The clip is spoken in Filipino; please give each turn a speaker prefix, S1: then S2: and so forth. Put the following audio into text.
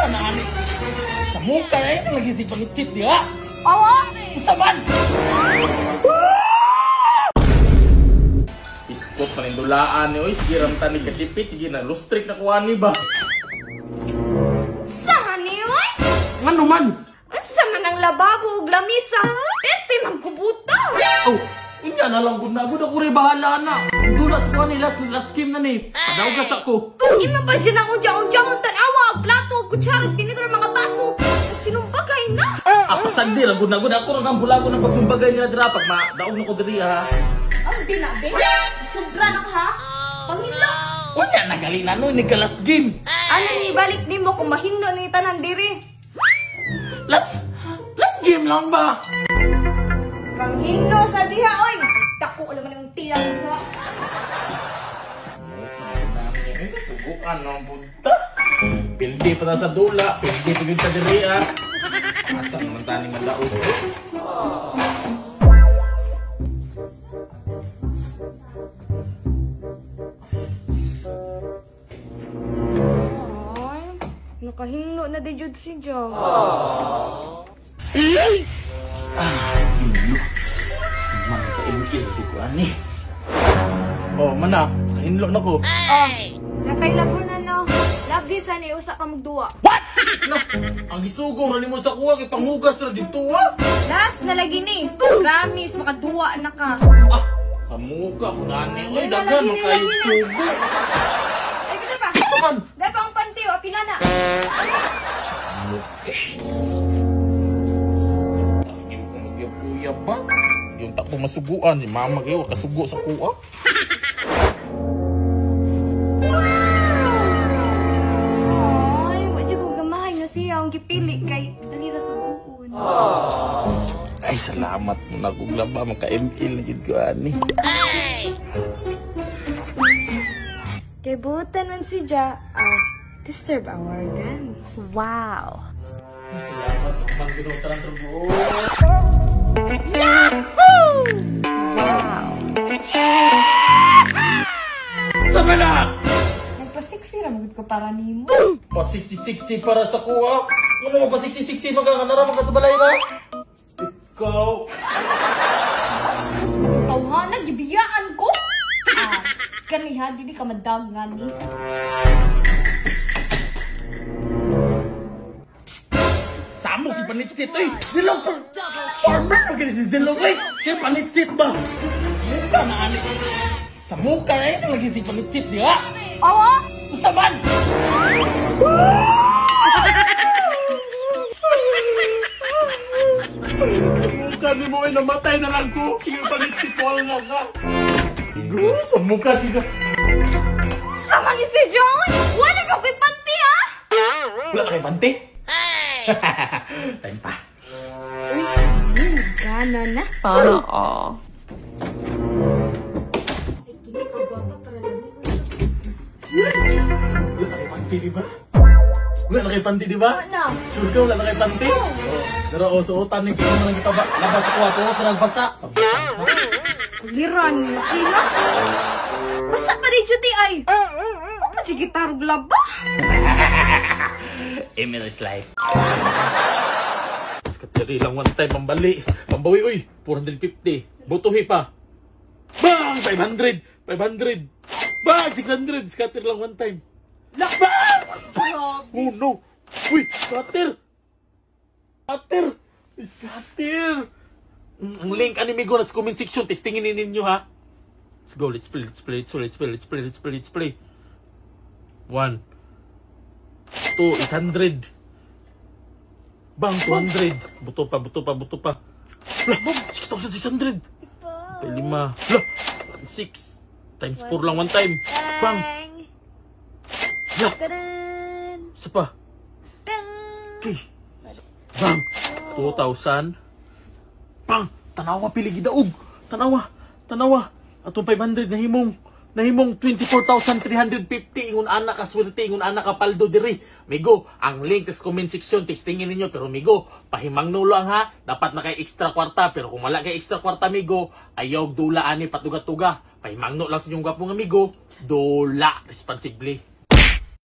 S1: Ka na ani. Sa muka na yun, lagi si pangitsit di ha?
S2: Oo!
S1: Saban! Iskot panindulaan ni oy, sige ramtan ni katipit, sige na lustrik na kuha ni ba?
S2: Sama ni oy?
S1: Ngano man?
S2: Sama ng lababo ug lamisa. Pete magkubuta.
S1: Oh, inya na lang gud na gud ako rin bahala na. Dula sa kuha ni last game na ni. Padawgas ako.
S2: Imo ba dyan ang unjang-unjang ang tanawa, plato, kutsara, tinito ng mga baso. Nagsinumbagay na.
S1: Pasandi ra gud na gud ako ra nang bulago ng pagsumbagay niya dira pag madaog na ko diri ha.
S2: Ang dinabe. Sobra na ka ha. Panghinlo.
S1: Unya nagali na no ni last game.
S2: Ano ni ibalik nimo kung mahindo ni tanan diri?
S1: Last game lang ba?
S2: Panghinlo sa diha oy. Dako alam man ang tiyang diha.
S1: Subukan ng punta. Pildi pa na sa dula. Pildi pa sa diri ha. Asa naman tani mandaog.
S2: Ay, nakahinlo na di jud si Jo.
S1: Hinlo. Man ka-ingkil si Kuani. Oh, mana. Hinlo na ko.
S2: Nakailabo na no. Labi sa ni usa ka magduwa.
S1: What? No, ang gisugong rin mo sa kuha kay panghugas ra dito ha.
S2: Last na lagi ni. Promise makaduwa na ka.
S1: Ah, kamuga mo nani. Uy, daghan man kayo sugo.
S2: Ay, kita pa.
S1: Kaman.
S2: Dahil pa ang panty, o, pila na.
S1: Hindi ko nagyapuya ba? Yung takbo masuguan, si mama kayo kasugo sa kuha.
S2: Ay, wadyo kong gamahay na siya ang gipili kay dali na subuon.
S1: Ay, salamat mo na kung laba. Maka-ML na yun ko, ani.
S2: Kay buutan man si Ja, deserve awardan. Wow.
S1: Salamat mo mang ginutan ang trugo.
S2: Wow.
S1: Sama na!
S2: Nagpa-sexy ramagod ko para nimo.
S1: Pa-60-60 para sa kuha. Ano mo pa-60-60 magkakanaramang ka sa balay na? Ikaw.
S2: Tapos tawhanan, gibiyaan ko. Kaniha, di ka madangan ni.
S1: Samo si panitsit, eh! Dilog pa! Farmers pa ganit si Dilog, eh! Siya panitsit ba? Muka na, ani. Sa muka na yun, lagi si panitsit, di ha?
S2: Oo?
S1: Usaban! Sa muka ni mo, eh, namatay na lang ko. Sige, panitsit ko ang nga ka. Sa muka, di ka.
S2: Sama ni si John! Wala ka ko'y panty, ha?
S1: Wala na kayo panty? Time pa.
S2: Gana na.
S3: Sana
S2: Ay, kini pagwapa para lang.
S1: Wala na kayo panty, di ba? Wala na kayo panty, di ba?
S2: Ano?
S1: Sure ka, wala na kayo panty? Pero suotan ni kayo mo lang kita ba? Labas ko, suot na nagbasa.
S2: Kuliran, iha. Basta pa rin duty ay. Majigitarog laba.
S1: Emily's life. Katiri lang one time pambali. Pambawi, uy. 450. Butuhi pa. Bang! 500. 500. Bang! 600. Scatter lang one time. Bang! Oh no. Uy! Scatter! Scatter! Scatter! Ang link animigo na sa comment section. Testingin ninyo ha. Let's go. Let's play. Let's play. Let's play. Let's play. Let's play. Let's play. 1 2 800. Bang, 200. Buto pa, buto pa, buto pa. Lah, bang, 6,600. Okay, 5. Lah, 6. Times 4 lang one time. Bang. Lah. Isa pa. Okay. Bang. 2,000. Bang. Tanawa, piligi daog. Tanawa. Tanawa. Atong 500 na himong. Nahimong 24,350 ingon anak ka swerte, ingon anak ka paldo diri. Migo, ang link sa comment section testingin ninyo pero migo, pahimang nulo ang ha. Dapat na kay extra kwarta pero kung wala kay extra kwarta migo, ayaw dula ani patuga-tuga. Pahimang nulo lang sa inyong gwapong amigo, dula responsibly.